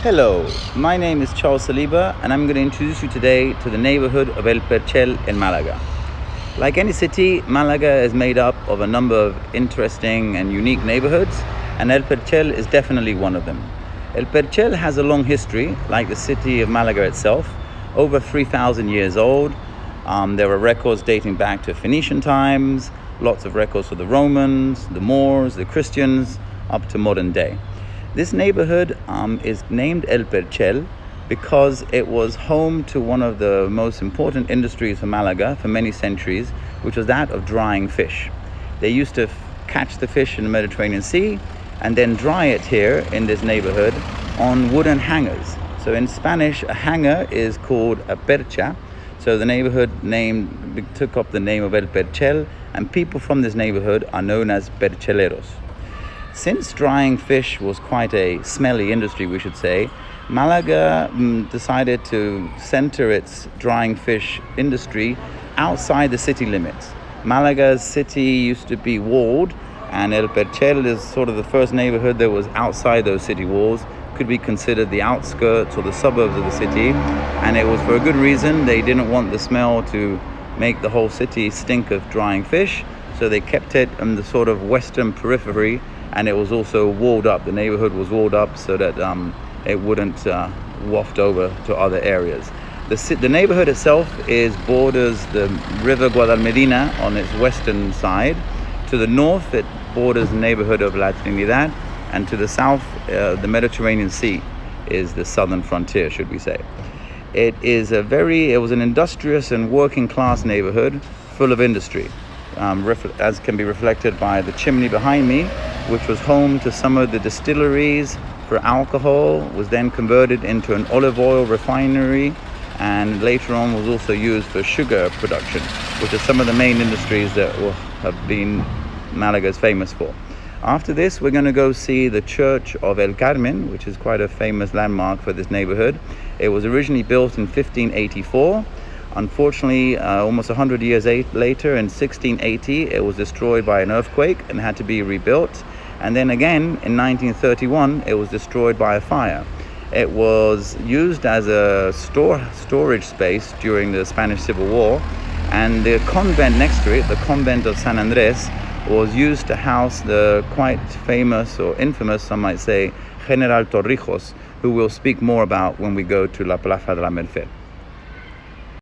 Hello, my name is Saliba and I'm going to introduce you today to the neighborhood of El Perchel in Malaga. Like any city, Malaga is made up of a number of interesting and unique neighborhoods, and El Perchel is definitely one of them. El Perchel has a long history, like the city of Malaga itself, over 3,000 years old. There are records dating back to Phoenician times, lots of records for the Romans, the Moors, the Christians, up to modern day. This neighborhood is named El Perchel because it was home to one of the most important industries for Malaga for many centuries, which was that of drying fish. They used to catch the fish in the Mediterranean Sea and then dry it here in this neighborhood on wooden hangers. So in Spanish, a hanger is called a percha. So the neighborhood name took up the name of El Perchel, and people from this neighborhood are known as percheleros. Since drying fish was quite a smelly industry, we should say, Malaga decided to center its drying fish industry outside the city limits. Malaga's city used to be walled, and El Perchel is sort of the first neighborhood that was outside those city walls, could be considered the outskirts or the suburbs of the city, and it was for a good reason. They didn't want the smell to make the whole city stink of drying fish, so they kept it in the sort of western periphery. And it was also walled up. The neighborhood was walled up so that it wouldn't waft over to other areas. The neighborhood itself borders the river Guadalmedina on its western side. To the north, it borders the neighborhood of La Trinidad, and to the south, the Mediterranean Sea is the southern frontier, should we say. It was an industrious and working class neighborhood full of industry, as can be reflected by the chimney behind me, which was home to some of the distilleries for alcohol, was then converted into an olive oil refinery, and later on was also used for sugar production, which are some of the main industries that have been Malaga's famous for. After this, we're going to go see the Church of El Carmen, which is quite a famous landmark for this neighborhood. It was originally built in 1584. Unfortunately, almost 100 years later, in 1680, it was destroyed by an earthquake and had to be rebuilt. And then again, in 1931, it was destroyed by a fire. It was used as a storage space during the Spanish Civil War, and the convent next to it, the convent of San Andres, was used to house the quite famous, or infamous, some might say, General Torrijos, who we'll speak more about when we go to La Plaza de la Merced.